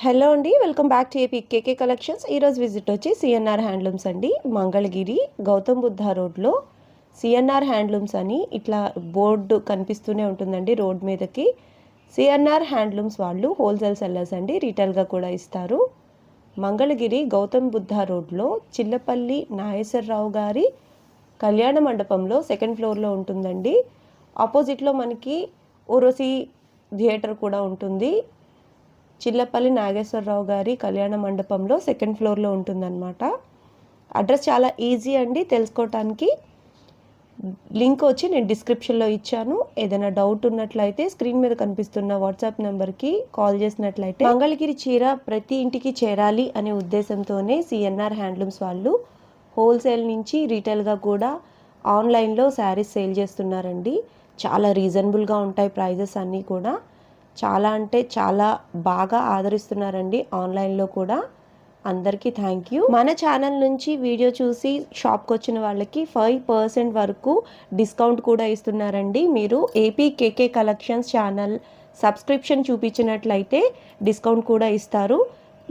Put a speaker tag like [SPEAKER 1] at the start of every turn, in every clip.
[SPEAKER 1] Hello అండి, welcome back to AP KK collections. ఈరోజు visit వచ్చి సిఎన్ఆర్ హ్యాండ్లూమ్స్ అండి. మంగళగిరి గౌతమ్ బుద్ధ రోడ్లో సిఎన్ఆర్ హ్యాండ్లూమ్స్ అని ఇట్లా బోర్డు కనిపిస్తూనే ఉంటుందండి రోడ్ మీదకి. సిఎన్ఆర్ హ్యాండ్లూమ్స్ వాళ్ళు హోల్సేల్ సెల్లర్స్ అండి, రీటైల్గా కూడా ఇస్తారు. మంగళగిరి గౌతమ్ బుద్ధ రోడ్లో చిల్లపల్లి నాగేశ్వరరావు గారి కళ్యాణ మండపంలో సెకండ్ ఫ్లోర్లో ఉంటుందండి. ఆపోజిట్లో మనకి ఓరోసి థియేటర్ కూడా ఉంటుంది. చిల్లపల్లి నాగేశ్వరరావు గారి కళ్యాణ మండపంలో సెకండ్ ఫ్లోర్లో ఉంటుందన్నమాట. అడ్రస్ చాలా ఈజీ అండి తెలుసుకోవటానికి. లింక్ వచ్చి నేను డిస్క్రిప్షన్లో ఇచ్చాను. ఏదైనా డౌట్ ఉన్నట్లయితే స్క్రీన్ మీద కనిపిస్తున్న వాట్సాప్ నెంబర్కి కాల్ చేసినట్లయితే మంగళగిరి చీర ప్రతి ఇంటికి చేరాలి అనే ఉద్దేశంతోనే సిఎన్ఆర్ హ్యాండ్లూమ్స్ వాళ్ళు హోల్సేల్ నుంచి రీటైల్గా కూడా ఆన్లైన్లో శారీస్ సేల్ చేస్తున్నారండి. చాలా రీజనబుల్గా ఉంటాయి ప్రైజెస్ అన్నీ కూడా. చాలా అంటే చాలా బాగా ఆదరిస్తున్నారండి ఆన్లైన్లో కూడా. అందరికీ థ్యాంక్ యూ. మన ఛానల్ నుంచి వీడియో చూసి షాప్కి వచ్చిన వాళ్ళకి 5% వరకు డిస్కౌంట్ కూడా ఇస్తున్నారండి. మీరు ఏపీ కేకే కలెక్షన్స్ ఛానల్ సబ్స్క్రిప్షన్ చూపించినట్లయితే డిస్కౌంట్ కూడా ఇస్తారు.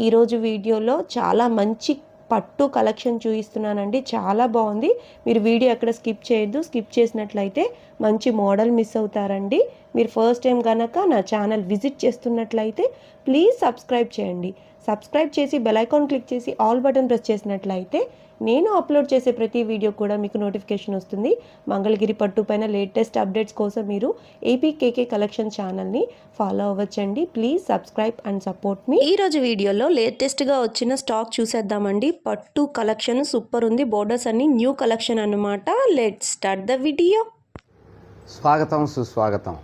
[SPEAKER 1] ఈరోజు వీడియోలో చాలా మంచి పట్టు కలెక్షన్ చూపిస్తున్నానండి, చాలా బాగుంది. మీరు వీడియో ఎక్కడ స్కిప్ చేయొద్దు. స్కిప్ చేసినట్లయితే మంచి మోడల్ మిస్ అవుతారండి. మీరు ఫస్ట్ టైం కనుక నా ఛానల్ విజిట్ చేస్తున్నట్లయితే ప్లీజ్ సబ్స్క్రైబ్ చేయండి. సబ్స్క్రైబ్ చేసి బెల్ ఐకాన్ క్లిక్ చేసి ఆల్ బటన్ ప్రెస్ చేసినట్లయితే నేను అప్లోడ్ చేసే ప్రతి వీడియో కూడా మీకు నోటిఫికేషన్ వస్తుంది. మంగళగిరి పట్టు పైన లేటెస్ట్ అప్డేట్స్ కోసం మీరు ఏపీ కేకే కలెక్షన్ ఛానల్ని ఫాలో అవ్వచ్చండి. Please subscribe and support me. ఈరోజు వీడియోలో లేటెస్ట్గా వచ్చిన స్టాక్ చూసేద్దామండి. పట్టు కలెక్షన్ సూపర్ ఉంది. బోర్డర్స్ అన్ని న్యూ కలెక్షన్ అన్నమాట. Let's start the video.
[SPEAKER 2] స్వాగతం, సుస్వాగతం.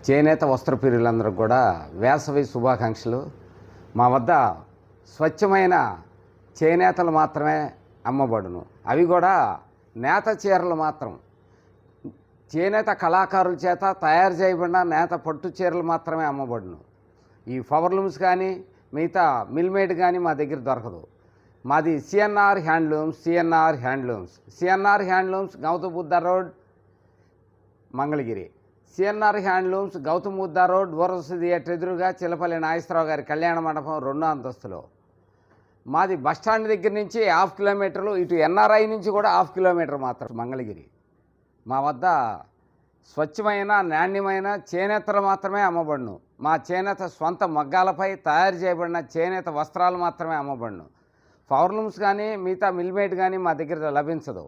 [SPEAKER 2] చేనేత వస్త్రప్రియులందరూ కూడా వేసవి శుభాకాంక్షలు. మా వద్ద స్వచ్ఛమైన చేనేతలు మాత్రమే అమ్మబడును. అవి కూడా నేత చీరలు మాత్రం. చేనేత కళాకారుల చేత తయారు చేయబడిన నేత పట్టు చీరలు మాత్రమే అమ్మబడును. ఈ పవర్లూమ్స్ కానీ మిగతా మిల్మేడ్ కానీ మా దగ్గర దొరకదు. మాది CNR handlooms. CNR handlooms Gautam Buddha road Mangalagiri. CNR handlooms Gautam Buddha road ఓరోసి థియేటర్ ఎదురుగా చిల్లపల్లి నాగేశ్వరరావు గారి కళ్యాణ మండపం 2వ అంతస్తులో. మాది బస్టాండ్ దగ్గర నుంచి 1/2 కిలోమీటర్లు, ఇటు ఎన్ఆర్ఐ నుంచి కూడా 1/2 కిలోమీటర్ మాత్రం మంగళగిరి. మా వద్ద స్వచ్ఛమైన నాణ్యమైన చేనేతలు మాత్రమే అమ్మబడును. మా చేనేత స్వంత మగ్గాలపై తయారు చేయబడిన చేనేత వస్త్రాలు మాత్రమే అమ్మబడును. పవర్లూమ్స్ కానీ మిగతా మిల్మేడ్ కానీ మా దగ్గర లభించదు.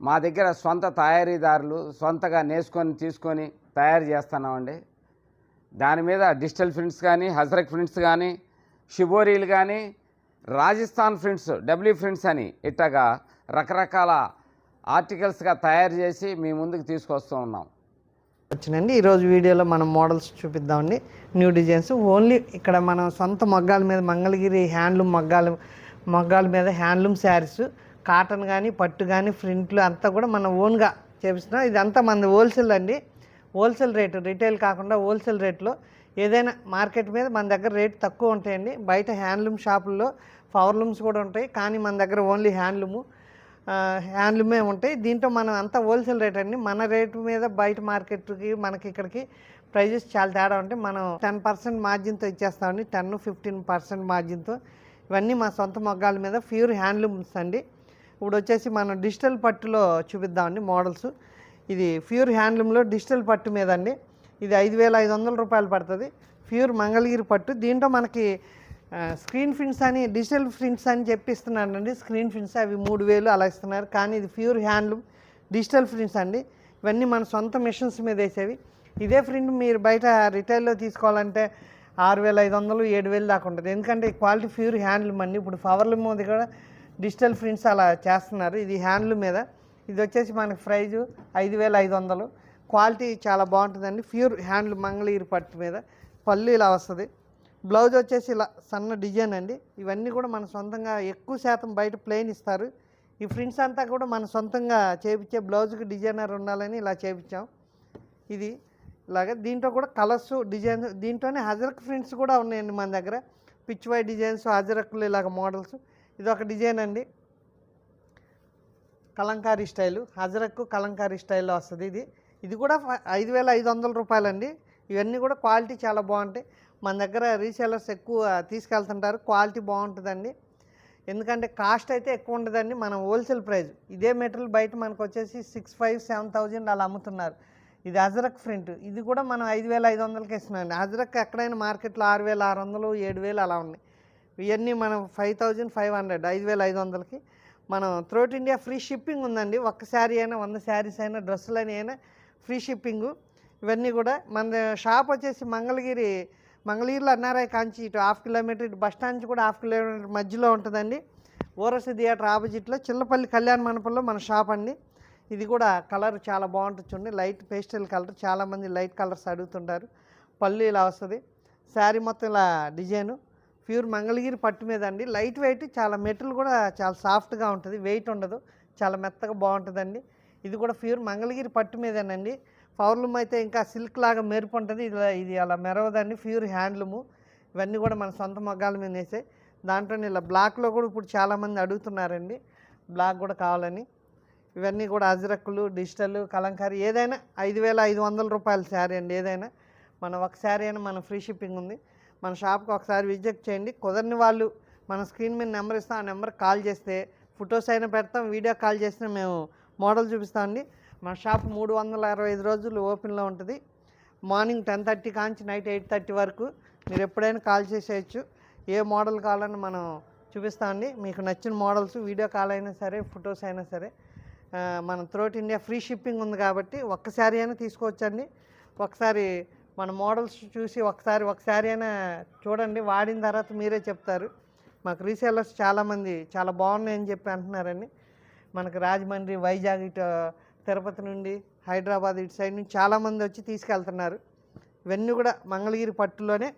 [SPEAKER 2] మా దగ్గర సొంత తయారీదారులు సొంతగా నేసుకొని తీసుకొని తయారు చేస్తున్నామండి. దాని మీద డిజిటల్ ప్రింట్స్ కానీ, హజరక్ ప్రింట్స్ కానీ, షిబోరీలు కానీ, రాజస్థాన్ ప్రింట్స్, డబ్ల్యూ ప్రింట్స్ అని ఇట్టగా రకరకాల ఆర్టికల్స్గా తయారు చేసి మీ ముందుకు తీసుకొస్తూ ఉన్నాం.
[SPEAKER 3] వచ్చినండి. ఈరోజు వీడియోలో మనం మోడల్స్ చూపిద్దామండి. న్యూ డిజైన్స్ ఓన్లీ ఇక్కడ మనం సొంత మగ్గాల మీద మంగళగిరి హ్యాండ్లూమ్ మగ్గాల మీద హ్యాండ్లూమ్ శారీస్, కాటన్ కానీ పట్టు కానీ ప్రింట్లు అంతా కూడా మనం ఓన్గా చేపిస్తున్నాం. ఇదంతా మన హోల్సేల్ అండి. హోల్సేల్ రేటు, రిటైల్ కాకుండా హోల్సేల్ రేట్లో. ఏదైనా మార్కెట్ మీద మన దగ్గర రేటు తక్కువ ఉంటాయండి. బయట హ్యాండ్లూమ్ షాపుల్లో పవర్లూమ్స్ కూడా ఉంటాయి, కానీ మన దగ్గర ఓన్లీ హ్యాండ్లూమే ఉంటాయి. దీంట్లో మనం అంతా హోల్సేల్ రేట్ అండి. మన రేటు మీద బయట మార్కెట్కి మనకి ఇక్కడికి ప్రైజెస్ చాలా తేడా ఉంటాయి. మనం 10% మార్జిన్తో ఇచ్చేస్తామండి. 10-15% మార్జిన్తో. ఇవన్నీ మా సొంత మొగ్గాల మీద ప్యూర్ హ్యాండ్లూమ్స్ అండి. ఇప్పుడు వచ్చేసి మనం డిజిటల్ పట్టులో చూపిద్దామండి మోడల్స్. ఇది ప్యూర్ హ్యాండ్లూమ్లో డిజిటల్ పట్టు మీద అండి. ఇది 5,500 రూపాయలు పడుతుంది. ప్యూర్ మంగళగిరి పట్టు. దీంట్లో మనకి స్క్రీన్ ప్రింట్స్ అని, డిజిటల్ ప్రింట్స్ అని చెప్పిస్తున్నారండి. స్క్రీన్ ప్రింట్స్ అవి 3,000 అలా ఇస్తున్నారు, కానీ ఇది ప్యూర్ హ్యాండ్లూమ్ డిజిటల్ ప్రింట్స్ అండి. ఇవన్నీ మన సొంత మిషన్స్ మీద వేసేవి. ఇదే ప్రింట్ మీరు బయట రిటైల్లో తీసుకోవాలంటే 6,500, 7,000 దాకా ఉంటుంది. ఎందుకంటే క్వాలిటీ ప్యూర్ హ్యాండ్లూమ్ అండి. ఇప్పుడు పవర్లూమ్ మీద కూడా డిజిటల్ ప్రింట్స్ అలా చేస్తున్నారు. ఇది హ్యాండ్లూమ్ మీద. ఇది వచ్చేసి మనకి ప్రైజు 5,500. క్వాలిటీ చాలా బాగుంటుందండి. ప్యూర్ హ్యాండ్లూమ్ మంగళగిరి పట్టు మీద. పళ్ళు ఇలా వస్తుంది. బ్లౌజ్ వచ్చేసి ఇలా సన్న డిజైన్ అండి. ఇవన్నీ కూడా మన సొంతంగా ఎక్కువ శాతం బయట ప్లెయిన్ ఇస్తారు. ఈ ప్రింట్స్ అంతా కూడా మన సొంతంగా చేయించే, బ్లౌజ్కి డిజైనర్ ఉండాలని ఇలా చేయించాం. ఇది ఇలాగే దీంట్లో కూడా కలర్స్, డిజైన్స్. దీంట్లోనే హజరక్ ప్రింట్స్ కూడా ఉన్నాయండి మన దగ్గర. పిచ్ వై డిజైన్స్, హజరక్లు ఇలాగ మోడల్స్. ఇది ఒక డిజైన్ అండి, కలంకారీ స్టైలు. హజరక్ కలంకారీ స్టైల్లో వస్తుంది. ఇది కూడా 5,500 రూపాయలండి. ఇవన్నీ కూడా క్వాలిటీ చాలా బాగుంటాయి. మన దగ్గర రీసేలర్స్ ఎక్కువ తీసుకెళ్తుంటారు. క్వాలిటీ బాగుంటుందండి. ఎందుకంటే కాస్ట్ అయితే ఎక్కువ ఉండదండి. మనం హోల్సేల్ ప్రైస్ ఇదే మెటీరియల్ బయట మనకు వచ్చేసి 6,500-7,000 అలా అమ్ముతున్నారు. ఇది అజరక్ ప్రింట్. ఇది కూడా మనం 5,500కి ఇస్తున్నామండి. అజరక్ ఎక్కడైనా మార్కెట్లో 6,600, 7,000 అలా ఉన్నాయి. ఇవన్నీ మనం 5,500, 5,500కి మనం త్రూఅవుట్ ఇండియా ఫ్రీ షిప్పింగ్ ఉందండి. ఒక్క శారీ అయినా 100 శారీస్ అయినా డ్రెస్సులు అయినా ఫ్రీ షిప్పింగు. ఇవన్నీ కూడా మన షాప్ వచ్చేసి మంగళగిరిలో ఎన్ఆర్ఐ కాంచి ఇటు 1/2 కిలోమీటర్, ఇటు బస్ స్టాండ్ నుంచి కూడా 1/2 కిలోమీటర్ మధ్యలో ఉంటుందండి. ఓరస్ థియేటర్ ఆపోజిట్లో చిల్లపల్లి కళ్యాణ మండపంలో మన షాప్ అండి. ఇది కూడా కలర్ చాలా బాగుంటుంది చూడండి. లైట్ పేస్టల్ కలర్, చాలామంది లైట్ కలర్స్ అడుగుతుంటారు. పళ్ళు ఇలా వస్తుంది. శారీ మొత్తం ఇలా డిజైను ప్యూర్ మంగళగిరి పట్టు మీద అండి. లైట్ వెయిట్, చాలా మెటీరియల్ కూడా చాలా సాఫ్ట్గా ఉంటుంది, వెయిట్ ఉండదు, చాలా మెత్తగా బాగుంటుందండి. ఇది కూడా ప్యూర్ మంగళగిరి పట్టు మీదేనండి. పవర్లూమ్ అయితే ఇంకా సిల్క్ లాగా మెరుపు ఉంటుంది. ఇది అలా మెరవదండి, ప్యూర్ హ్యాండ్లూము. ఇవన్నీ కూడా మన సొంత మగ్గాల మీద వేసాయి. దాంట్లో ఇలా బ్లాక్లో కూడా ఇప్పుడు చాలామంది అడుగుతున్నారండి, బ్లాక్ కూడా కావాలని. ఇవన్నీ కూడా అజరక్కులు, డిజిటల్, కలంకారీ ఏదైనా 5,500 రూపాయల శారీ అండి. ఏదైనా మన ఒక శారీ అయినా మన ఫ్రీ షిప్పింగ్ ఉంది. మన షాప్కి ఒకసారి విజిట్ చేయండి. కుదరని వాళ్ళు మన స్క్రీన్ మీద నెంబర్ ఇస్తాం, ఆ నెంబర్కి కాల్ చేస్తే ఫొటోస్ అయినా పెడతాం, వీడియో కాల్ చేసినా మేము మోడల్ చూపిస్తామండి. మన షాప్ 365 రోజులు ఓపెన్లో ఉంటుంది. మార్నింగ్ 10:30 కాంచి నైట్ 8:30 వరకు మీరు ఎప్పుడైనా కాల్ చేసేయచ్చు. ఏ మోడల్ కావాలని మనం చూపిస్తామండి. మీకు నచ్చిన మోడల్స్ వీడియో కాల్ అయినా సరే, ఫొటోస్ అయినా సరే మన త్రూఅవుట్ ఇండియా ఫ్రీ షిప్పింగ్ ఉంది కాబట్టి ఒక్కసారి అయినా తీసుకోవచ్చండి. ఒకసారి మన మోడల్స్ చూసి ఒకసారి అయినా చూడండి. వాడిన తర్వాత మీరే చెప్తారు. మాకు రీసేలర్స్ చాలామంది చాలా బాగున్నాయని చెప్పి అంటున్నారండి. మనకు రాజమండ్రి, వైజాగ్, ఇటు తిరుపతి నుండి, హైదరాబాద్ ఇటు సైడ్ నుంచి చాలామంది వచ్చి తీసుకెళ్తున్నారు. ఇవన్నీ కూడా మంగళగిరి పట్టులోనే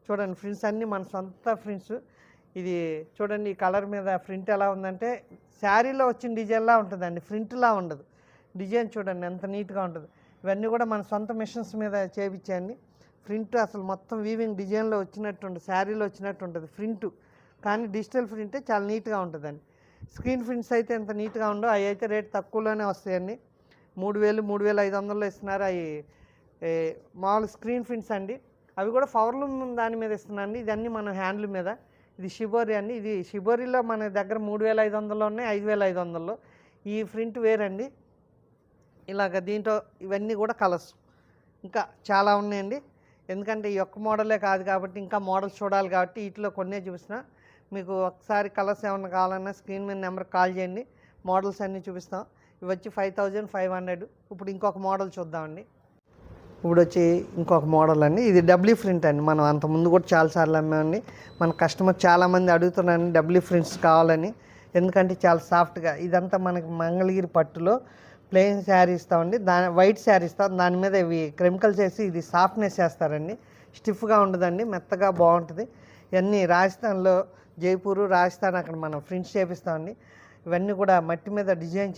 [SPEAKER 3] చూడండి. ప్రింట్స్ అన్నీ మన సొంత ప్రింట్స్. ఇది చూడండి, ఈ కలర్ మీద ప్రింట్ ఎలా ఉందంటే శారీలో వచ్చిన డిజైన్లా ఉంటుందండి, ప్రింట్లా ఉండదు. డిజైన్ చూడండి ఎంత నీట్గా ఉంటుంది. ఇవన్నీ కూడా మన సొంత మిషన్స్ మీద చేయించండి. ప్రింట్ అసలు మొత్తం వీవింగ్ డిజైన్లో వచ్చినట్టు ఉంటుంది, శారీలో వచ్చినట్టు ఉంటుంది ప్రింట్. కానీ డిజిటల్ ప్రింటే చాలా నీట్గా ఉంటుందండి. స్క్రీన్ ప్రింట్స్ అయితే ఎంత నీట్గా ఉండో అవి అయితే రేట్ తక్కువలోనే వస్తాయండి. 3,000, 3,500లో ఇస్తున్నారు. అవి మామూలు స్క్రీన్ ప్రింట్స్ అండి. అవి కూడా పవర్లూమ్ దాని మీద ఇస్తున్నాండి. ఇదన్నీ మన హ్యాండ్ల మీద. ఇది షిబోరి అండి. ఇది షిబోరిలో మన దగ్గర 3,500లో ఉన్నాయి, 5,500లో. ఈ ప్రింట్ వేరండి. ఇలాగ దీంట్లో ఇవన్నీ కూడా కలర్స్ ఇంకా చాలా ఉన్నాయండి. ఎందుకంటే ఈ ఒక్క మోడలే కాదు కాబట్టి ఇంకా మోడల్స్ చూడాలి కాబట్టి వీటిలో కొన్నే చూపిస్తున్నా. మీకు ఒకసారి కలర్స్ ఏమన్నా కావాలన్నా స్క్రీన్ మీద నెంబర్ కాల్ చేయండి, మోడల్స్ అన్నీ చూపిస్తాం. ఇవి వచ్చి 5,500. ఇప్పుడు ఇంకొక మోడల్ చూద్దామండి. ఇప్పుడు వచ్చి ఇంకొక మోడల్ అండి. ఇది డబ్ల్యూ ప్రింట్ అండి. మనం అంతకుముందు కూడా చాలాసార్లు అమ్మామండి. మన కస్టమర్ చాలామంది అడుగుతున్నారండి డబ్ల్యూ ప్రింట్స్ కావాలని. ఎందుకంటే చాలా సాఫ్ట్గా, ఇదంతా మనకి మంగళగిరి పట్టులో ప్లెయిన్ శారీ ఇస్తామండి. వైట్ శారీ ఇస్తాం, దాని మీద ఇవి కెమికల్స్ వేసి ఇది సాఫ్ట్నెస్ చేస్తారండి. స్టిఫ్గా ఉండదండి, మెత్తగా బాగుంటుంది. ఇవన్నీ రాజస్థాన్లో, జైపూర్, రాజస్థాన్ అక్కడ మనం ప్రింట్స్ చేపిస్తామండి. ఇవన్నీ కూడా మట్టి మీద డిజైన్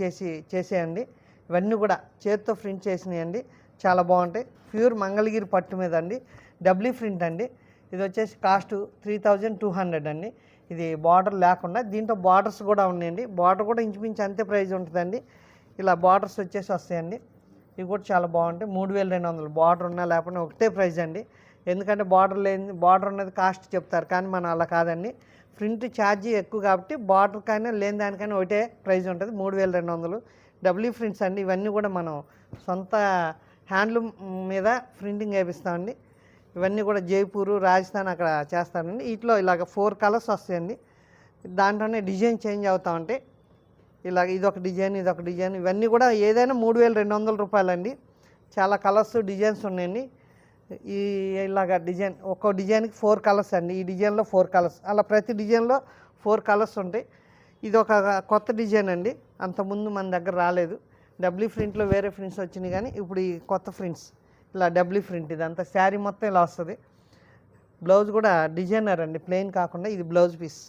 [SPEAKER 3] చేసేయండి. ఇవన్నీ కూడా చేతితో ప్రింట్ చేసినాయండి, చాలా బాగుంటాయి. ప్యూర్ మంగళగిరి పట్టు మీద అండి, డబ్ల్యూ ప్రింట్ అండి. ఇది వచ్చేసి కాస్ట్ 3,200 అండి. ఇది బార్డర్ లేకుండా, దీంట్లో బార్డర్స్ కూడా ఉన్నాయండి. బార్డర్ కూడా ఇంచుమించు అంతే ప్రైస్ ఉంటుందండి. ఇలా బార్డర్స్ వచ్చేసి వస్తాయండి. ఇవి కూడా చాలా బాగుంటాయి. 3,200 బార్డర్ ఉన్నా లేకపోయినా ఒకటే ప్రైస్ అండి. ఎందుకంటే బార్డర్ ఉన్నది కాస్ట్ చెప్తారు, కానీ మనం అలా కాదండి. ప్రింట్ ఛార్జీ ఎక్కువ కాబట్టి బార్డర్ కైనా లేని దానికైనా ఒకటే ప్రైస్ ఉంటుంది, 3,200. డబ్ల్యూ ప్రింట్స్ అండి. ఇవన్నీ కూడా మనం సొంత హ్యాండ్లూమ్ మీద ప్రింటింగ్ వేపిస్తామండి. ఇవన్నీ కూడా జైపూరు, రాజస్థాన్ అక్కడ చేస్తానండి. వీటిలో ఇలాగ 4 కలర్స్ వస్తాయండి. దాంట్లోనే డిజైన్ చేంజ్ అవుతా ఉంటాయి. ఇలాగ ఇదొక డిజైన్, ఇదొక డిజైన్. ఇవన్నీ కూడా ఏదైనా 3,200 రూపాయలండి. చాలా కలర్స్, డిజైన్స్ ఉన్నాయండి. ఈ ఇలాగ డిజైన్, ఒక్కో డిజైన్కి 4 కలర్స్ అండి. ఈ డిజైన్లో 4 కలర్స్, అలా ప్రతి డిజైన్లో 4 కలర్స్ ఉంటాయి. ఇది ఒక కొత్త డిజైన్ అండి, అంతకుముందు మన దగ్గర రాలేదు. డబ్ల్యూ ప్రింట్లో వేరే ప్రింట్స్ వచ్చినాయి, కానీ ఇప్పుడు ఈ కొత్త ప్రింట్స్ ఇలా డబ్ల్యూ ప్రింట్. ఇదంతా శారీ మొత్తం ఇలా వస్తుంది. బ్లౌజ్ కూడా డిజైనర్ అండి, ప్లెయిన్ కాకుండా ఇది బ్లౌజ్ పీస్.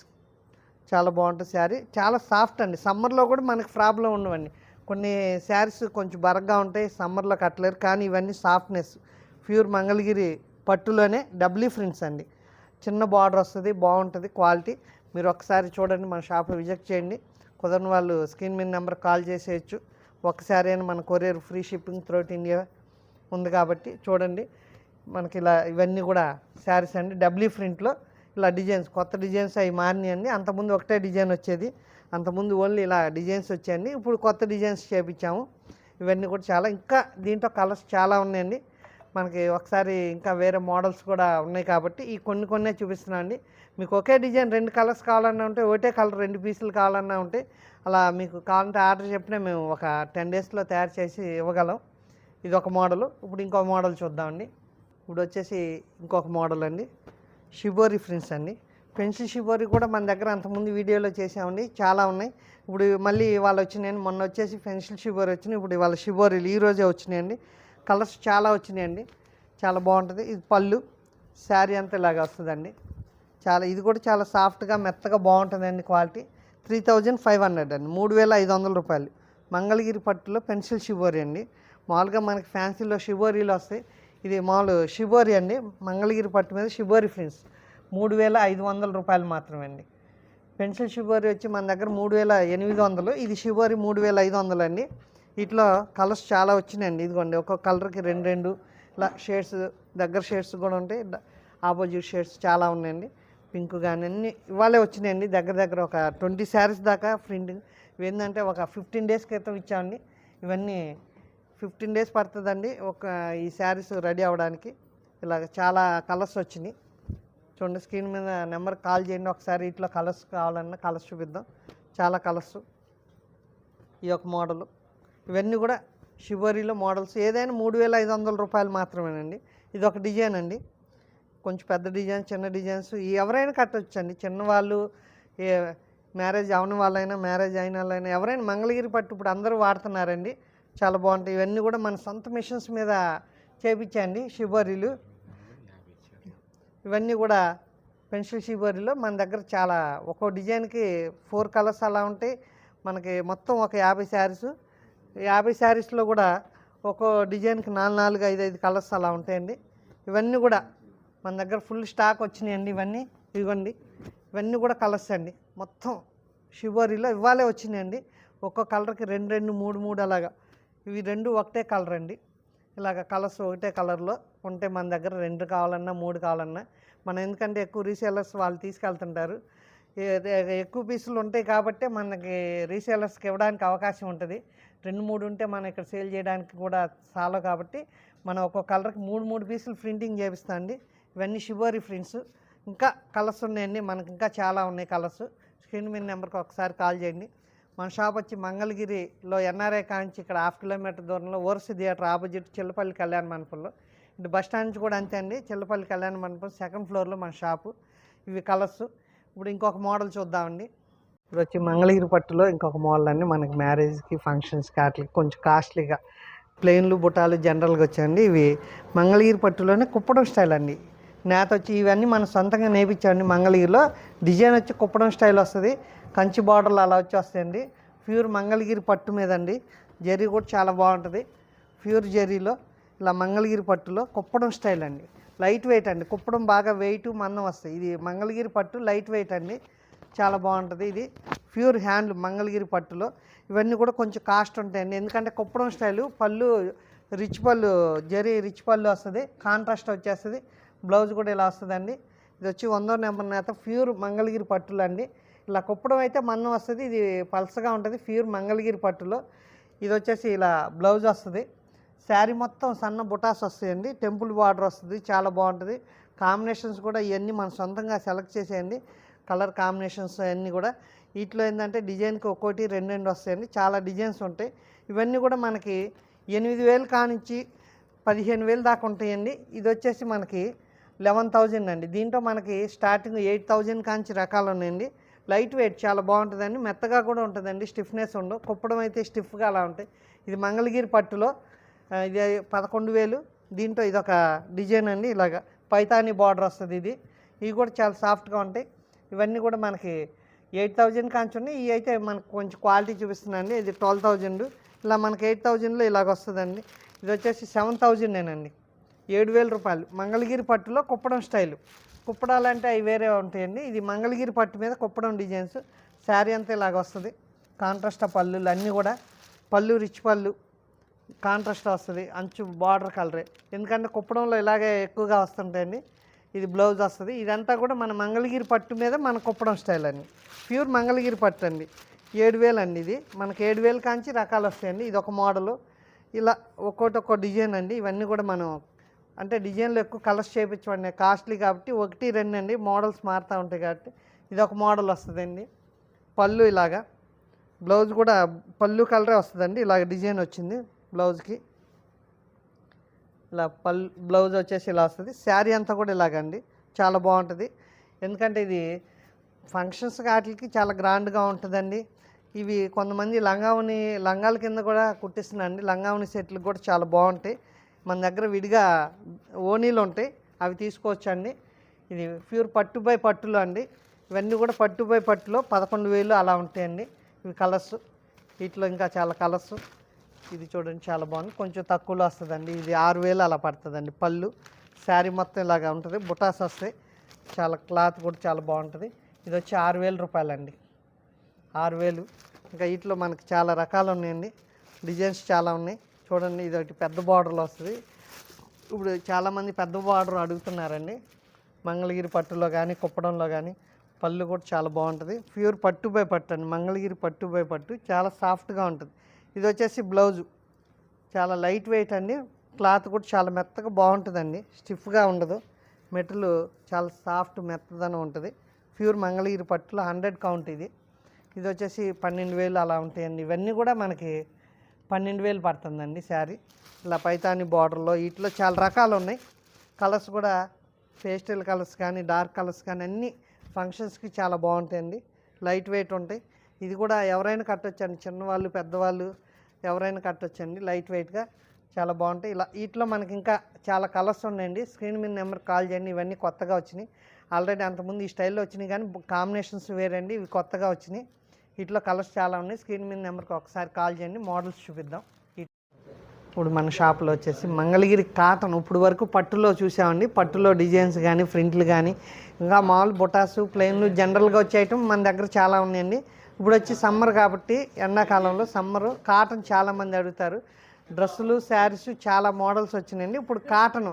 [SPEAKER 3] చాలా బాగుంటుంది శారీ, చాలా సాఫ్ట్ అండి. సమ్మర్లో కూడా మనకి ప్రాబ్లం ఉండవండి. కొన్ని శారీస్ కొంచెం బరగ్గా ఉంటాయి, సమ్మర్లో కట్టలేరు, కానీ ఇవన్నీ సాఫ్ట్నెస్. ప్యూర్ మంగళగిరి పట్టులోనే డబ్ల్యూ ప్రింట్స్ అండి. చిన్న బార్డర్ వస్తుంది, బాగుంటుంది క్వాలిటీ. మీరు ఒకసారి చూడండి, మన షాప్ విజిట్ చేయండి. కుదరని వాళ్ళు స్క్రీన్ మీద నెంబర్ కాల్ చేసేయచ్చు. ఒక్కసారి అయినా మన courier free shipping throughout India ఉంది కాబట్టి చూడండి. మనకి ఇలా ఇవన్నీ కూడా శారీస్ అండి. డబ్ల్యూ ప్రింట్లో ఇలా డిజైన్స్, కొత్త డిజైన్స్ అవి మారినాయండి. అంతకుముందు ఒకటే డిజైన్ వచ్చేది, అంతకుముందు ఓన్లీ ఇలా డిజైన్స్ వచ్చాయండి. ఇప్పుడు కొత్త డిజైన్స్ చేపించాము. ఇవన్నీ కూడా చాలా, ఇంకా దీంట్లో కలర్స్ చాలా ఉన్నాయండి. మనకి ఒకసారి ఇంకా వేరే మోడల్స్ కూడా ఉన్నాయి కాబట్టి ఈ కొన్నే చూపిస్తున్నాను అండి. మీకు ఒకే డిజైన్ 2 కలర్స్ కావాలన్నా ఉంటే, ఒకటే కలర్ 2 పీసులు కావాలన్నా ఉంటే, అలా మీకు కావాలంటే ఆర్డర్ చెప్పినా మేము ఒక 10 డేస్లో తయారు చేసి ఇవ్వగలం. ఇది ఒక మోడలు. ఇప్పుడు ఇంకో మోడల్ చూద్దామండి. ఇప్పుడు వచ్చేసి ఇంకొక మోడల్ అండి, షిబోరి ప్రింట్స్ అండి. పెన్సిల్ షిబోరి కూడా మన దగ్గర అంతకుముందు వీడియోలో చేసామండి, చాలా ఉన్నాయి. ఇప్పుడు మళ్ళీ ఇవాళ వచ్చినాయండి. మొన్న వచ్చేసి పెన్సిల్ షిబోరి వచ్చినాయి, ఇప్పుడు ఇవాళ షిబోరీలు ఈరోజే వచ్చినాయండి. కలర్స్ చాలా వచ్చినాయండి, చాలా బాగుంటుంది. ఇది పళ్ళు, శారీ అంతా ఇలాగ వస్తుందండి. చాలా, ఇది కూడా చాలా సాఫ్ట్గా మెత్తగా బాగుంటుందండి. క్వాలిటీ 3500 అండి, 3500 రూపాయలు. మంగళగిరి పట్టులో పెన్సిల్ షిబోరి అండి. మామూలుగా మనకి ఫ్యాన్సీలో షిబోరీలు వస్తాయి, ఇది మామూలు షిబోరి అండి. మంగళగిరి పట్టు మీద షిబోరి ప్రింట్స్ 3500 రూపాయలు మాత్రమే అండి. పెన్సిల్ షిబోరి వచ్చి మన దగ్గర 3800, ఇది షిబోరి 3500 అండి. వీటిలో కలర్స్ చాలా వచ్చినాయండి. ఇదిగోండి, ఒక్కొక్క కలర్కి 2 ఇలా షేడ్స్, దగ్గర షేడ్స్ కూడా ఉంటాయి, ఆపోజిట్ షేడ్స్ చాలా ఉన్నాయండి. పింక్ కానీ అన్నీ ఇవాళే వచ్చినాయండి. దగ్గర ఒక 20 శారీస్ దాకా ప్రింటింగ్. ఇవి ఏంటంటే ఒక 15 డేస్ క్రితం ఇచ్చామండి. ఇవన్నీ 15 డేస్ పడుతుందండి ఈ శారీస్ రెడీ అవ్వడానికి. ఇలాగ చాలా కలర్స్ వచ్చినాయి చూడండి. స్క్రీన్ మీద నెంబర్ కాల్ చేయండి ఒకసారి. ఇట్లా కలర్స్ కావాలన్నా కలర్స్ చూపిద్దాం, చాలా కలర్స్. ఈ యొక్క మోడలు, ఇవన్నీ కూడా షిబోరీలో మోడల్స్. ఏదైనా 3500 రూపాయలు మాత్రమేనండి. ఇది ఒక డిజైన్ అండి, కొంచెం పెద్ద డిజైన్, చిన్న డిజైన్స్ ఎవరైనా కట్టొచ్చండి. చిన్నవాళ్ళు, మ్యారేజ్ అవని వాళ్ళైనా, మ్యారేజ్ అయిన వాళ్ళైనా, ఎవరైనా మంగళగిరి పట్టు ఇప్పుడు అందరూ వాడుతున్నారండి, చాలా బాగుంటాయి. ఇవన్నీ కూడా మన సొంత మిషన్స్ మీద చేపించండి షిబోరీలు. ఇవన్నీ కూడా పెన్సిల్ షిబోరీలో మన దగ్గర చాలా, ఒక్కో డిజైన్కి 4 కలర్స్ అలా ఉంటాయి. మనకి మొత్తం ఒక 50 శారీస్, 50 శారీస్లో కూడా ఒక్కో డిజైన్కి 4, 5 కలర్స్ అలా ఉంటాయండి. ఇవన్నీ కూడా మన దగ్గర ఫుల్ స్టాక్ వచ్చినాయండి. ఇవ్వండి, ఇవన్నీ కూడా కలర్స్ అండి. మొత్తం షిబోరీలో ఇవాళే వచ్చినాయండి. ఒక్కో కలర్కి 2, 3 అలాగా. ఇవి 2 ఒకటే కలర్ అండి. ఇలాగ కలర్స్ ఒకటే కలర్లో ఉంటే మన దగ్గర 2 కావాలన్నా 3 కావాలన్నా, మనం ఎందుకంటే ఎక్కువ రీసేలర్స్ వాళ్ళు తీసుకెళ్తుంటారు. ఎక్కువ పీసులు ఉంటాయి కాబట్టి మనకి రీసేలర్స్కి ఇవ్వడానికి అవకాశం ఉంటుంది. 2, 3 ఉంటే మనం ఇక్కడ సేల్ చేయడానికి కూడా చాలా కాబట్టి మనం ఒక్కొక్క కలర్కి 3 పీసులు ప్రింటింగ్ చేపిస్తాం అండి. ఇవన్నీ షిబోరి ప్రింట్స్. ఇంకా కలర్స్ ఉన్నాయండి, మనకి ఇంకా చాలా ఉన్నాయి కలర్స్. స్క్రీన్ మీద నెంబర్కి ఒకసారి కాల్ చేయండి. మన షాప్ వచ్చి మంగళగిరిలో ఎన్ఆర్ఐ కాంచి ఇక్కడ 1/2 కిలోమీటర్ దూరంలో ఓర్సి థియేటర్ ఆపోజిట్ చిల్లపల్లి కళ్యాణ మండపంలో. ఇటు బస్ స్టాండ్ నుంచి కూడా అంతే అండి, చిల్లపల్లి కళ్యాణ మండపం 2nd ఫ్లోర్లో మన షాపు. ఇవి కలర్స్. ఇప్పుడు ఇంకొక మోడల్ చూద్దామండి. ఇప్పుడు వచ్చి మంగళగిరి పట్టులో ఇంకొక మోడల్ అండి. మనకి మ్యారేజ్కి, ఫంక్షన్స్కి, వాటికి కొంచెం కాస్ట్లీగా ప్లెయిన్లు, బుటాలు జనరల్గా వచ్చాయండి. ఇవి మంగళగిరి పట్టులోనే కుప్పడం స్టైల్ అండి. నేత వచ్చి ఇవన్నీ మనం సొంతంగా నేర్పించామండి. మంగళగిరిలో డిజైన్ వచ్చి కుప్పడం స్టైల్ వస్తుంది, కంచి బార్డర్లు అలా వస్తాయండి. ప్యూర్ మంగళగిరి పట్టు మీద అండి. జరీ కూడా చాలా బాగుంటుంది. ప్యూర్ జరీలో ఇలా మంగళగిరి పట్టులో కుప్పడం స్టైల్ అండి. లైట్ వెయిట్ అండి, కుప్పడం బాగా వెయిట్ మందం వస్తాయి. ఇది మంగళగిరి పట్టు లైట్ వెయిట్ అండి, చాలా బాగుంటుంది. ఇది ప్యూర్ హ్యాండ్ మంగళగిరి పట్టులో. ఇవన్నీ కూడా కొంచెం కాస్ట్ ఉంటాయండి, ఎందుకంటే కుప్పడం స్టైలు. పళ్ళు రిచ్ పళ్ళు, జరీ రిచ్ పళ్ళు వస్తుంది, కాంట్రాస్ట్ వచ్చేస్తుంది. బ్లౌజ్ కూడా ఇలా వస్తుందండి. ఇది వచ్చి 100 నెంబర్ నేత ప్యూర్ మంగళగిరి పట్టులు అండి. ఇలా కుప్పడం అయితే మందం వస్తుంది, ఇది పల్సగా ఉంటుంది. ప్యూర్ మంగళగిరి పట్టులో ఇది వచ్చేసి ఇలా బ్లౌజ్ వస్తుంది. శారీ మొత్తం సన్న బుటాస్ వస్తాయండి, టెంపుల్ బార్డర్ వస్తుంది, చాలా బాగుంటుంది. కాంబినేషన్స్ కూడా ఇవన్నీ మనం సొంతంగా సెలెక్ట్ చేసేయండి. కలర్ కాంబినేషన్స్ అన్నీ కూడా. వీటిలో ఏంటంటే డిజైన్కి ఒక్కోటి 2 వస్తాయండి, చాలా డిజైన్స్ ఉంటాయి. ఇవన్నీ కూడా మనకి 8000 కానించి 15000 దాకా ఉంటాయండి. ఇది వచ్చేసి మనకి 11000 అండి. దీంట్లో మనకి స్టార్టింగ్ 8000 కాంచి రకాలు ఉన్నాయండి. లైట్ వెయిట్ చాలా బాగుంటుందండి, మెత్తగా కూడా ఉంటుందండి, స్టిఫ్నెస్ ఉండవు. కుప్పడం అయితే స్టిఫ్గా అలా ఉంటాయి. ఇది మంగళగిరి పట్టులో ఇది 11000. దీంట్లో ఇదొక డిజైన్ అండి, ఇలాగ పైతాని బార్డర్ వస్తుంది. ఇవి కూడా చాలా సాఫ్ట్గా ఉంటాయి. ఇవన్నీ కూడా మనకి 8000 కాంచి ఉన్నాయి. ఇవి అయితే మనకు కొంచెం క్వాలిటీ చూపిస్తున్నాండి. ఇది 12000. ఇలా మనకి 8000లో ఇలాగ వస్తుందండి. ఇది వచ్చేసి 7000 7,000 రూపాయలు. మంగళగిరి పట్టులో కుప్పడం స్టైలు. కుప్పడాలు అంటే అవి వేరే ఉంటాయండి. ఇది మంగళగిరి పట్టు మీద కుప్పడం డిజైన్స్. శారీ అంతా ఇలాగ వస్తుంది. కాంట్రాస్ట్ పళ్ళులు అన్నీ కూడా, పళ్ళు రిచ్ పళ్ళు, కాంట్రాస్ట్ వస్తుంది, అంచు బార్డర్ కలరే, ఎందుకంటే కుప్పడంలో ఇలాగే ఎక్కువగా వస్తుంటాయండి. ఇది బ్లౌజ్ వస్తుంది. ఇదంతా కూడా మన మంగళగిరి పట్టు మీద మన కుప్పడం స్టైల్ అండి, ప్యూర్ మంగళగిరి పట్టు అండి. 7,000 అండి. ఇది మనకి 7,000 కాంచి రకాలు వస్తాయండి. ఇది ఒక మోడలు, ఇలా ఒక్కో డిజైన్ అండి. ఇవన్నీ కూడా మనం అంటే డిజైన్లు ఎక్కువ కలర్స్ చేయించండి, కాస్ట్లీ కాబట్టి 1, 2 అండి, మోడల్స్ మారుతూ ఉంటాయి కాబట్టి ఇది ఒక మోడల్ వస్తుందండి. పళ్ళు ఇలాగా, బ్లౌజ్ కూడా పళ్ళు కలరే వస్తుందండి. ఇలాగ డిజైన్ వచ్చింది బ్లౌజ్కి, ఇలా బ్లౌజ్ వచ్చేసి ఇలా వస్తుంది. శారీ అంతా కూడా ఇలాగండి, చాలా బాగుంటుంది. ఎందుకంటే ఇది ఫంక్షన్స్ వాటికి చాలా గ్రాండ్గా ఉంటుందండి. ఇవి కొంతమంది లంగాల కింద కూడా కుట్టిస్తున్నారండి. లంగావని సెట్లు కూడా చాలా బాగుంటాయి. మన దగ్గర విడిగా ఓనీలు ఉంటాయి, అవి తీసుకోవచ్చండి. ఇది ప్యూర్ పట్టు బై పట్టులో అండి. ఇవన్నీ కూడా పట్టు బై పట్టులో 11,000 అలా ఉంటాయండి. ఇవి కలర్స్, వీటిలో ఇంకా చాలా కలర్స్. ఇది చూడండి చాలా బాగుంది, కొంచెం తక్కువలో వస్తుందండి. ఇది 6,000 అలా పడుతుందండి. పళ్ళు శారీ మొత్తం ఇలాగా ఉంటుంది, బుటాస్ వస్తాయి, చాలా క్లాత్ కూడా చాలా బాగుంటుంది. ఇది వచ్చి 6,000 రూపాయలండి, 6,000. ఇంకా వీటిలో మనకి చాలా రకాలు ఉన్నాయండి, డిజైన్స్ చాలా ఉన్నాయి. చూడండి, ఇది ఒకటి పెద్ద బార్డర్లో వస్తుంది. ఇప్పుడు చాలామంది పెద్ద బార్డర్ అడుగుతున్నారండి, మంగళగిరి పట్టులో కానీ కుప్పడంలో కానీ. పళ్ళు కూడా చాలా బాగుంటుంది, ప్యూర్ పట్టు బై పట్టు అండి, మంగళగిరి పట్టు బై పట్టు, చాలా సాఫ్ట్గా ఉంటుంది. ఇది వచ్చేసి బ్లౌజు, చాలా లైట్ వెయిట్ అండి, క్లాత్ కూడా చాలా మెత్తగా బాగుంటుందండి, స్టిఫ్గా ఉండదు. మెటల్ చాలా సాఫ్ట్ మెత్తదనం ఉంటుంది. ప్యూర్ మంగళగిరి పట్టులో 100 కౌంట్ ఇది. ఇది వచ్చేసి 12,000 అలా ఉంటాయండి. ఇవన్నీ కూడా మనకి 12,000 పడుతుందండి శారీ. ఇలా పైతాని బార్డర్లో వీటిలో చాలా రకాలు ఉన్నాయి. కలర్స్ కూడా పేస్టల్ కలర్స్ కానీ డార్క్ కలర్స్ కానీ అన్నీ ఫంక్షన్స్కి చాలా బాగుంటాయండి, లైట్ వెయిట్ ఉంటాయి. ఇది కూడా ఎవరైనా కట్టొచ్చండి, చిన్నవాళ్ళు పెద్దవాళ్ళు ఎవరైనా కట్టొచ్చండి, లైట్ వెయిట్గా చాలా బాగుంటాయి. ఇలా వీటిలో మనకి ఇంకా చాలా కలర్స్ ఉన్నాయండి. స్క్రీన్ మీద నెంబర్ కాల్ చేయండి. ఇవన్నీ కొత్తగా వచ్చినాయి, ఆల్రెడీ అంతకుముందు ఈ స్టైల్లో వచ్చినాయి కానీ కాంబినేషన్స్ వేరండి, ఇవి కొత్తగా వచ్చినాయి. వీటిలో కలర్స్ చాలా ఉన్నాయి. స్క్రీన్ మీద నెంబర్కి ఒకసారి కాల్ చేయండి, మోడల్స్ చూపిద్దాం. ఇప్పుడు మన షాప్లో వచ్చేసి మంగళగిరి కాటన్, ఇప్పుడు వరకు పట్టులో చూసామండి, పట్టులో డిజైన్స్ కానీ ప్రింట్లు కానీ ఇంకా మామూలు బుటాసు ప్లెయిన్లు జనరల్గా వచ్చే ఐటమ్ మన దగ్గర చాలా ఉన్నాయండి. ఇప్పుడు వచ్చి సమ్మర్ కాబట్టి ఎండాకాలంలో సమ్మరు కాటన్ చాలామంది అడుగుతారు. డ్రెస్సులు శారీస్ చాలా మోడల్స్ వచ్చినాయండి. ఇప్పుడు కాటన్,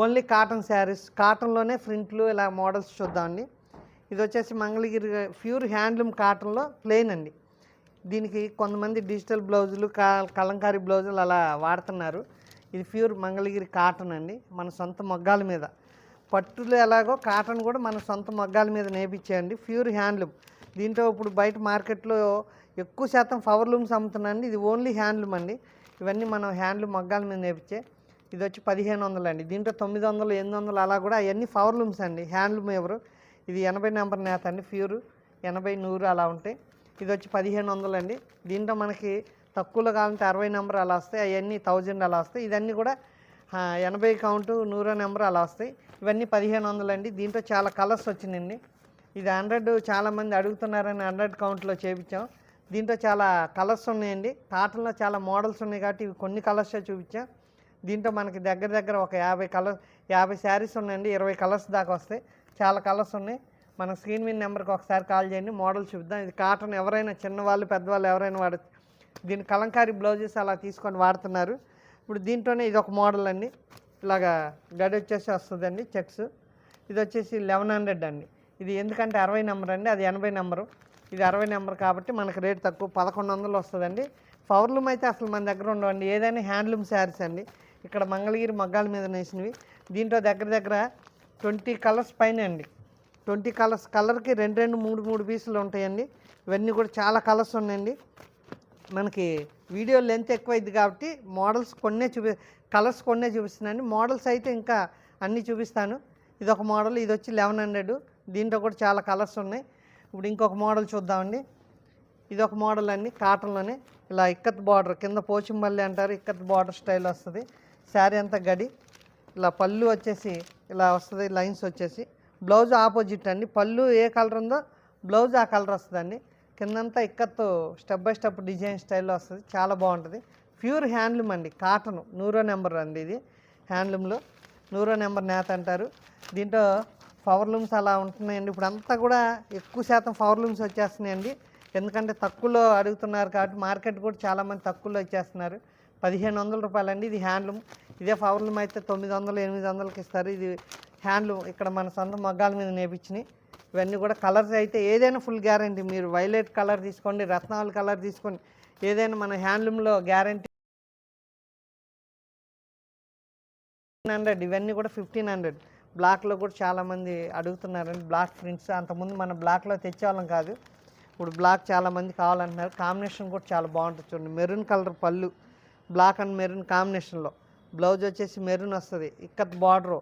[SPEAKER 3] ఓన్లీ కాటన్ శారీస్, కాటన్లోనే ప్రింట్లు ఇలా మోడల్స్ చూద్దామండి. ఇది వచ్చేసి మంగళగిరి ప్యూర్ హ్యాండ్లూమ్ కాటన్లో ప్లెయిన్ అండి. దీనికి కొంతమంది డిజిటల్ బ్లౌజులు కలంకారీ బ్లౌజులు అలా వాడుతున్నారు. ఇది ప్యూర్ మంగళగిరి కాటన్ అండి, మన సొంత మొగ్గాల మీద. పట్టులు ఎలాగో కాటన్ కూడా మన సొంత మొగ్గాల మీద నేర్పించేయండి, ప్యూర్ హ్యాండ్లూమ్. దీంట్లో ఇప్పుడు బయట మార్కెట్లో ఎక్కువ శాతం పవర్ లూమ్స్ అమ్ముతున్నాయండి, ఇది ఓన్లీ హ్యాండ్లూమ్ అండి. ఇవన్నీ మనం హ్యాండ్లూమ్ మొగ్గాల మీద నేర్పించే. ఇది వచ్చి 1,500 అండి. దీంట్లో 900, 800 అలా కూడా అవన్నీ పవర్ లూమ్స్ అండి, హ్యాండ్లూమ్ ఎవరు. ఇది 80 నెంబర్ నేత అండి, ప్యూర్ 80, 100 అలా ఉంటాయి. ఇది వచ్చి 1,500 అండి. దీంట్లో మనకి తక్కువలో కావాలంటే 60 నెంబర్ అలా వస్తాయి, అవన్నీ 1000 అలా వస్తాయి. ఇదన్నీ కూడా 80 కౌంటు 100 నెంబర్ అలా వస్తాయి. ఇవన్నీ 1,500 అండి. దీంట్లో చాలా కలర్స్ వచ్చినాయండి. ఇది 100 చాలామంది అడుగుతున్నారని 100 కౌంట్లో చేయించాం. దీంట్లో చాలా కలర్స్ ఉన్నాయండి. కాటన్లో చాలా మోడల్స్ ఉన్నాయి కాబట్టి ఇవి కొన్ని కలర్సే చూపించాం. దీంట్లో మనకి దగ్గర ఒక 50 శారీస్ ఉన్నాయండి, 20 కలర్స్ దాకా వస్తాయి. చాలా కలర్స్ ఉన్నాయి. మన స్క్రీన్ మీద నెంబర్కి ఒకసారి కాల్ చేయండి, మోడల్ చూద్దాం. ఇది కాటన్, ఎవరైనా చిన్నవాళ్ళు పెద్దవాళ్ళు ఎవరైనా వాడచ్చు. దీని కలంకారీ బ్లౌజెస్ అలా తీసుకొని వాడుతున్నారు. ఇప్పుడు దీంట్లోనే ఇది ఒక మోడల్ అండి, ఇలాగా గడి వచ్చేసి వస్తుందండి చెక్స్. ఇది వచ్చేసి 1100 అండి. ఇది ఎందుకంటే 60 నెంబర్ అండి, అది 80 నెంబరు. ఇది 60 నెంబర్ కాబట్టి మనకి రేట్ తక్కువ, 1100 వస్తుందండి. పవర్లూమ్ అయితే అసలు మన దగ్గర ఉండవండి, ఏదైనా హ్యాండ్లూమ్ శారీస్ అండి. ఇక్కడ మంగళగిరి మగ్గాల మీద నేసినవి. దీంట్లో దగ్గర 20 కలర్స్ పైన అండి. 20 కలర్స్, కలర్కి 2, 3 పీసులు ఉంటాయండి. ఇవన్నీ కూడా చాలా కలర్స్ ఉన్నాయండి. మనకి వీడియో లెంత్ ఎక్కువైంది కాబట్టి మోడల్స్ కలర్స్ కొన్నే చూపిస్తున్నానండి. మోడల్స్ అయితే ఇంకా అన్నీ చూపిస్తాను. ఇది ఒక మోడల్, ఇది వచ్చి 1100. దీంట్లో కూడా చాలా కలర్స్ ఉన్నాయి. ఇప్పుడు ఇంకొక మోడల్ చూద్దామండి. ఇది ఒక మోడల్ అండి, కాటన్లోనే ఇలా ఇక్కత్ బార్డర్, కింద పోచంపల్లి అంటారు, ఇక్కత్ బార్డర్ స్టైల్ వస్తుంది. శారీ అంతా గడి, ఇలా పళ్ళు వచ్చేసి ఇలా వస్తుంది, లైన్స్ వచ్చేసి. బ్లౌజ్ ఆపోజిట్ అండి, పళ్ళు ఏ కలర్ ఉందో బ్లౌజ్ ఆ కలర్ వస్తుందండి. కిందంతా ikat step by step design స్టైల్లో వస్తుంది, చాలా బాగుంటుంది. ప్యూర్ హ్యాండ్లూమ్ అండి, కాటన్ 100 నెంబర్ అండి. ఇది హ్యాండ్లూమ్లో 100 నెంబర్ నేత అంటారు. దీంట్లో పవర్ లూమ్స్ అలా ఉంటున్నాయండి. ఇప్పుడు అంతా కూడా ఎక్కువ శాతం పవర్ లూమ్స్ వచ్చేస్తున్నాయండి, ఎందుకంటే తక్కువలో అడుగుతున్నారు కాబట్టి మార్కెట్ కూడా చాలామంది తక్కువలో ఇచ్చేస్తున్నారు. 1500 రూపాయలండి. ఇది హ్యాండ్లూమ్. ఇదే పవర్లూమ్ అయితే 900, 800కి ఇస్తారు. ఇది హ్యాండ్లూమ్, ఇక్కడ మన సొంత మగ్గాల మీద నేర్పించినాయి. ఇవన్నీ కూడా కలర్స్ అయితే ఏదైనా ఫుల్ గ్యారంటీ. మీరు వైలెట్ కలర్ తీసుకోండి, రత్నావళి కలర్ తీసుకోండి, ఏదైనా మన హ్యాండ్లూమ్లో గ్యారంటీ. 1500, ఇవన్నీ కూడా 1500. బ్లాక్లో కూడా చాలామంది అడుగుతున్నారండి బ్లాక్ ప్రింట్స్. అంతకుముందు మన బ్లాక్లో తెచ్చేవాళ్ళం కాదు, ఇప్పుడు బ్లాక్ చాలామంది కావాలంటున్నారు. కాంబినేషన్ కూడా చాలా బాగుంటుంది చూడండి. మెరూన్ కలర్ పళ్ళు, బ్లాక్ అండ్ మెరూన్ కాంబినేషన్లో. బ్లౌజ్ వచ్చేసి మెరూన్ వస్తుంది, ఇక్కత్ బార్డరు,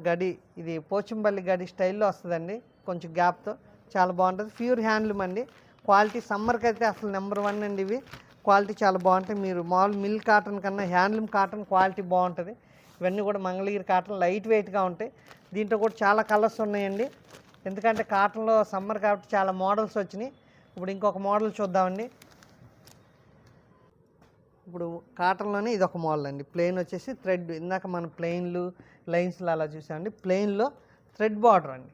[SPEAKER 3] గడి ఇది పోచంపల్లి గడి స్టైల్లో వస్తుందండి, కొంచెం గ్యాప్తో. చాలా బాగుంటుంది. ప్యూర్ హ్యాండ్లూమ్ అండి. క్వాలిటీ సమ్మర్కి అయితే అసలు నెంబర్ 1 అండి. ఇవి క్వాలిటీ చాలా బాగుంటాయి. మీరు మామూలు మిల్ కాటన్ కన్నా హ్యాండ్లూమ్ కాటన్ క్వాలిటీ బాగుంటుంది. ఇవన్నీ కూడా మంగళగిరి కాటన్ లైట్ వెయిట్గా ఉంటాయి. దీంట్లో కూడా చాలా కలర్స్ ఉన్నాయండి, ఎందుకంటే కాటన్లో సమ్మర్ కాబట్టి చాలా మోడల్స్ వచ్చినాయి. ఇప్పుడు ఇంకొక మోడల్ చూద్దామండి. ఇప్పుడు కాటన్లోనే ఇది ఒక మోడల్ అండి. ప్లెయిన్ వచ్చేసి థ్రెడ్, ఇందాక మనం ప్లెయిన్లు లైన్స్లు అలా చూసామండి. ప్లెయిన్లో థ్రెడ్ బార్డర్ అండి,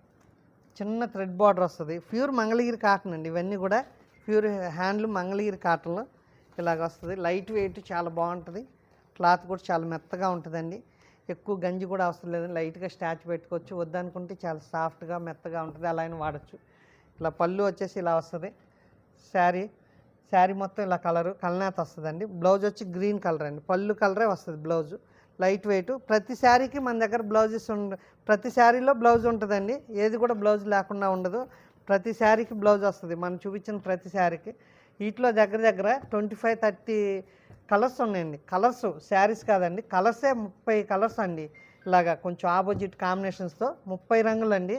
[SPEAKER 3] చిన్న థ్రెడ్ బార్డర్ వస్తుంది. ప్యూర్ మంగళగిరి కాటన్ అండి. ఇవన్నీ కూడా ప్యూర్ హ్యాండ్లూమ్ మంగళగిరి కాటన్లో ఇలాగ వస్తుంది. లైట్ వెయిట్ చాలా బాగుంటుంది. క్లాత్ కూడా చాలా మెత్తగా ఉంటుందండి. ఎక్కువ గంజి కూడా అవసరం లేదు, లైట్గా స్టాచ్ పెట్టుకోవచ్చు. వద్దనుకుంటే చాలా సాఫ్ట్గా మెత్తగా ఉంటుంది, అలా అయినా వాడచ్చు. ఇలా పళ్ళు వచ్చేసి ఇలా వస్తుంది. శారీ మొత్తం ఇలా కలనేత వస్తుందండి. బ్లౌజ్ వచ్చి గ్రీన్ కలర్ అండి, పళ్ళు కలరే వస్తుంది బ్లౌజు. Light weight. ప్రతి శారీకి మన దగ్గర బ్లౌజెస్ ప్రతి శారీలో బ్లౌజ్ ఉంటుందండి, ఏది కూడా బ్లౌజ్ లేకుండా ఉండదు. ప్రతి శారీకి బ్లౌజ్ వస్తుంది మనం చూపించిన ప్రతి శారీకి. వీటిలో దగ్గర 25-30 కలర్స్ ఉన్నాయండి. కలర్స్ శారీస్ కాదండి, కలర్సే 30 కలర్స్ అండి. ఇలాగా కొంచెం ఆపోజిట్ కాంబినేషన్స్తో 30 రంగులు అండి.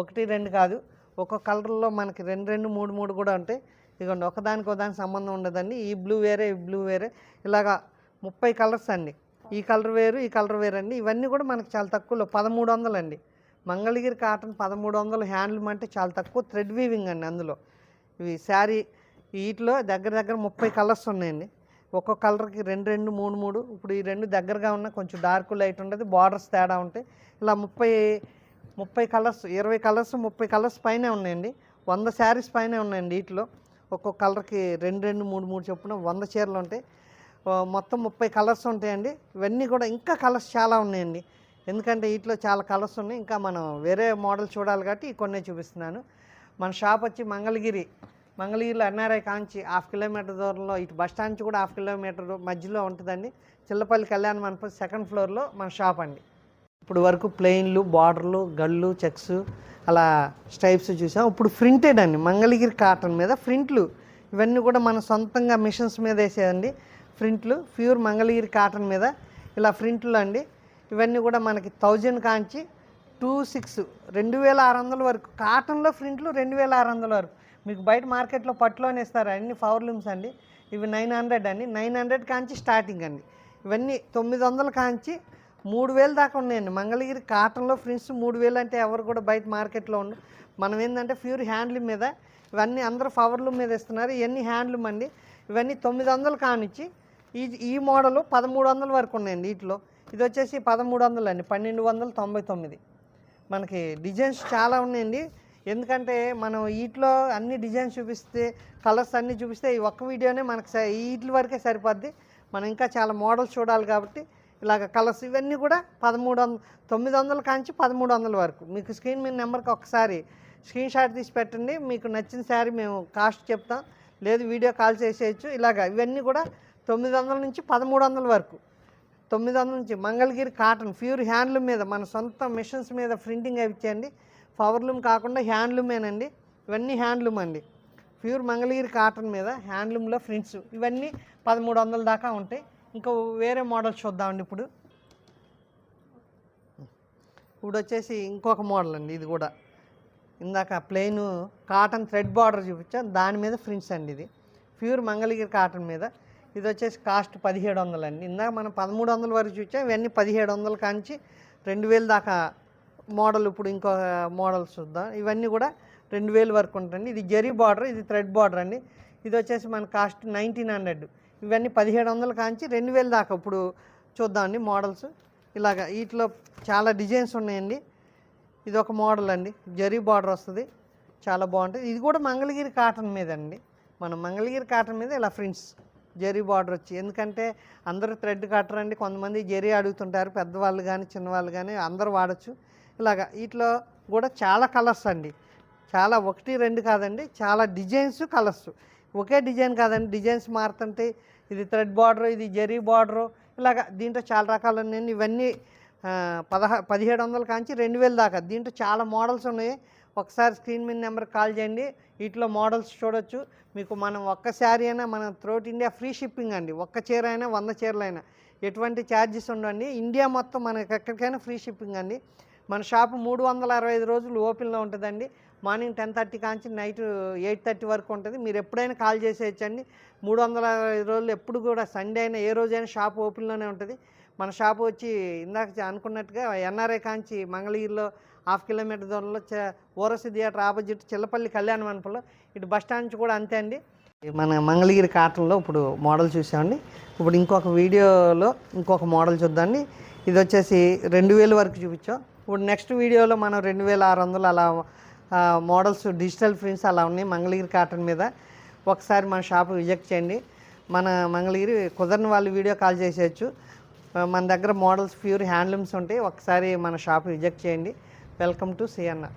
[SPEAKER 3] 1, 2 కాదు, ఒక్కొక్క కలర్లో మనకి 2, 3 కూడా ఉంటాయి. ఇదిగోండి, ఒకదానికి సంబంధం ఉండదండి. ఈ బ్లూ వేరే, ఈ బ్లూ వేరే, ఇలాగా 30 కలర్స్ అండి. ఈ కలర్ వేరు, ఈ కలర్ వేరు అండి. ఇవన్నీ కూడా మనకి చాలా తక్కువలో 1300 అండి. మంగళగిరి కాటన్ 1300. హ్యాండ్లూమ్ అంటే చాలా తక్కువ. థ్రెడ్ వీవింగ్ అండి అందులో. ఇవి శారీ వీటిలో దగ్గర 30 కలర్స్ ఉన్నాయండి. ఒక్కొక్క కలర్కి 2, 3. ఇప్పుడు ఈ 2 దగ్గరగా ఉన్న కొంచెం డార్క్ లైట్ ఉంటుంది, బార్డర్స్ తేడా ఉంటాయి. ఇలా 30 కలర్స్, 20 కలర్స్, 30 కలర్స్ పైనే ఉన్నాయండి. 100 శారీస్ పైనే ఉన్నాయండి. వీటిలో ఒక్కొక్క కలర్కి 2, 3 చొప్పున 100 చీరలు ఉంటాయి. మొత్తం 30 కలర్స్ ఉంటాయండి. ఇవన్నీ కూడా ఇంకా కలర్స్ చాలా ఉన్నాయండి, ఎందుకంటే వీటిలో చాలా కలర్స్ ఉన్నాయి. ఇంకా మనం వేరే మోడల్ చూడాలి కాబట్టి కొన్నే చూపిస్తున్నాను. మన షాప్ వచ్చి మంగళగిరిలో ఎన్ఆర్ఐ కాంచి 1/2 కిలోమీటర్ దూరంలో, ఇటు బస్ స్టాండ్ నుంచి కూడా 1/2 కిలోమీటర్ మధ్యలో ఉంటుందండి. చిల్లపల్లి కళ్యాణ మండపం 2nd ఫ్లోర్లో మన షాప్ అండి. ఇప్పుడు వరకు ప్లెయిన్లు, బార్డర్లు, గళ్ళు, చెక్స్, అలా స్ట్రైప్స్ చూసాం. ఇప్పుడు ప్రింటెడ్ అండి, మంగళగిరి కాటన్ మీద ప్రింట్లు. ఇవన్నీ కూడా మన సొంతంగా మిషన్స్ మీద వేసేదండి ప్రింట్లు. ప్యూర్ మంగళగిరి కాటన్ మీద ఇలా ప్రింట్లు అండి. ఇవన్నీ కూడా మనకి 1000 కాంచి 2600 వరకు. కాటన్లో ప్రింట్లు 2600 వరకు. మీకు బయట మార్కెట్లో పట్టులోనే ఇస్తారు, అన్ని పవర్లూమ్స్ అండి. ఇవి 900 అండి. 900 కాంచి స్టార్టింగ్ అండి. ఇవన్నీ 900 కాంచి 3000 దాకా ఉన్నాయండి. మంగళగిరి కాటన్లో ప్రింట్స్ 3000 అంటే ఎవరు కూడా బయట మార్కెట్లో ఉండవు. మనం ఏంటంటే ప్యూర్ హ్యాండ్లూమ్ మీద, ఇవన్నీ అందరూ పవర్లూమ్ మీద ఇస్తున్నారు. ఇవన్నీ హ్యాండ్లూమ్ అండి. ఇవన్నీ 900 కానిచ్చి ఈ మోడలు 1300 వరకు ఉన్నాయండి. వీటిలో ఇది వచ్చేసి 1300 అండి, 1299. మనకి డిజైన్స్ చాలా ఉన్నాయండి. ఎందుకంటే మనం వీటిలో అన్ని డిజైన్స్ చూపిస్తే, కలర్స్ అన్నీ చూపిస్తే ఈ ఒక్క వీడియోనే మనకు వీటి వరకే సరిపోద్ది. మనం ఇంకా చాలా మోడల్స్ చూడాలి కాబట్టి ఇలాగ కలర్స్ ఇవన్నీ కూడా 900 కాంచి 1300 వరకు. మీకు స్క్రీన్ మీద నెంబర్కి ఒకసారి స్క్రీన్ షాట్ తీసి పెట్టండి. మీకు నచ్చిన శారీ మేము కాస్ట్ చెప్తాం, లేదు వీడియో కాల్ చేసేయచ్చు. ఇలాగ ఇవన్నీ కూడా 900 నుంచి 1300 వరకు. 900 నుంచి మంగళగిరి కాటన్ ప్యూర్ హ్యాండ్లూమ్ మీద, మన సొంత మిషన్స్ మీద ప్రింటింగ్ ఇచ్చేయండి. పవర్లూమ్ కాకుండా హ్యాండ్లూమేనండి. ఇవన్నీ హ్యాండ్లూమ్ అండి. ప్యూర్ మంగళగిరి కాటన్ మీద హ్యాండ్లూమ్లో ప్రింట్స్. ఇవన్నీ 1300 దాకా ఉంటాయి. ఇంకా వేరే మోడల్ చూద్దామండి. ఇప్పుడు వచ్చేసి ఇంకొక మోడల్ అండి. ఇది కూడా ఇందాక ప్లెయిన్ కాటన్ థ్రెడ్ బార్డర్ చూపించాను, దాని మీద ప్రింట్స్ అండి. ఇది ప్యూర్ మంగళగిరి కాటన్ మీద. ఇది వచ్చేసి కాస్ట్ 1700 అండి. ఇందాక మనం 1300 వరకు చూసాం. ఇవన్నీ 1700 కాంచి 2000 దాకా మోడల్. ఇప్పుడు ఇంకో మోడల్ చూద్దాం. ఇవన్నీ కూడా 2000 వరకు ఉంటుంది. ఇది జరీ బార్డర్, ఇది థ్రెడ్ బార్డర్ అండి. ఇది వచ్చేసి మన కాస్ట్ 1900. ఇవన్నీ 1700 కాంచి 2000 దాకా. ఇప్పుడు చూద్దామండి మోడల్స్. ఇలాగ వీటిలో చాలా డిజైన్స్ ఉన్నాయండి. ఇది ఒక మోడల్ అండి, జరీ బార్డర్ వస్తుంది, చాలా బాగుంటుంది. ఇది కూడా మంగళగిరి కాటన్ మీద అండి. మనం మంగళగిరి కాటన్ మీద ఇలా ప్రింట్స్ జరీ బార్డర్ వచ్చి, ఎందుకంటే అందరూ థ్రెడ్ కట్టరండి, కొంతమంది జరీ అడుగుతుంటారు, పెద్దవాళ్ళు కానీ చిన్నవాళ్ళు కానీ అందరూ వాడచ్చు. ఇలాగా వీటిలో కూడా చాలా కలర్స్ అండి, చాలా 1 2 కాదండి, చాలా డిజైన్స్ కలర్స్. ఒకే డిజైన్ కాదండి, డిజైన్స్ మారుతుంటాయి. ఇది థ్రెడ్ బార్డర్, ఇది జరీ బార్డరు, ఇలాగా దీంట్లో చాలా రకాలు ఉన్నాయండి. ఇవన్నీ 1700 కాంచి 2000 దాకా. దీంట్లో చాలా మోడల్స్ ఉన్నాయి. ఒకసారి స్క్రీన్ మీద నెంబర్కి కాల్ చేయండి, వీటిలో మోడల్స్ చూడొచ్చు. మీకు మనం ఒక్క శారీ అయినా మన త్రూఅవుట్ ఇండియా ఫ్రీ షిప్పింగ్ అండి. ఒక్క చీర అయినా 100 చీరలైనా ఎటువంటి ఛార్జెస్ ఉండవండి. ఇండియా మొత్తం మనకి ఎక్కడికైనా ఫ్రీ షిప్పింగ్ అండి. మన షాపు 365 రోజులు ఓపెన్లో ఉంటుందండి. మార్నింగ్ 10:30 కాంచి నైట్ 8:30 వరకు ఉంటుంది. మీరు ఎప్పుడైనా కాల్ చేసేయచ్చండి. 365 రోజులు ఎప్పుడు కూడా సండే అయినా ఏ రోజైనా షాప్ ఓపెన్లోనే ఉంటుంది. మన షాపు వచ్చి ఇందాక అనుకున్నట్టుగా ఎన్ఆర్ఐ కాంచి మంగళగిరిలో 1/2 కిలోమీటర్ దూరంలో ఓరసి థియేటర్ ఆపోజిట్ చిల్లపల్లి కళ్యాణ మండపంలో. ఇటు బస్ స్టాండ్ నుంచి కూడా అంతే అండి. మన మంగళగిరి కాటన్లో ఇప్పుడు మోడల్ చూసామండి. ఇప్పుడు ఇంకొక వీడియోలో ఇంకొక మోడల్ చూద్దామండి. ఇది వచ్చేసి 2000 వరకు చూపించాం. ఇప్పుడు నెక్స్ట్ వీడియోలో మనం 2600 అలా మోడల్స్ డిజిటల్ ప్రింట్స్ అలా ఉన్నాయి మంగళగిరి కాటన్ మీద. ఒకసారి మన షాప్ విజిట్ చేయండి. మన మంగళగిరి కుదరని వాళ్ళు వీడియో కాల్ చేసేయచ్చు. మన దగ్గర మోడల్స్ ప్యూర్ హ్యాండ్లూమ్స్ ఉంటాయి. ఒకసారి మన షాప్ విజిట్ చేయండి. Welcome to CNR.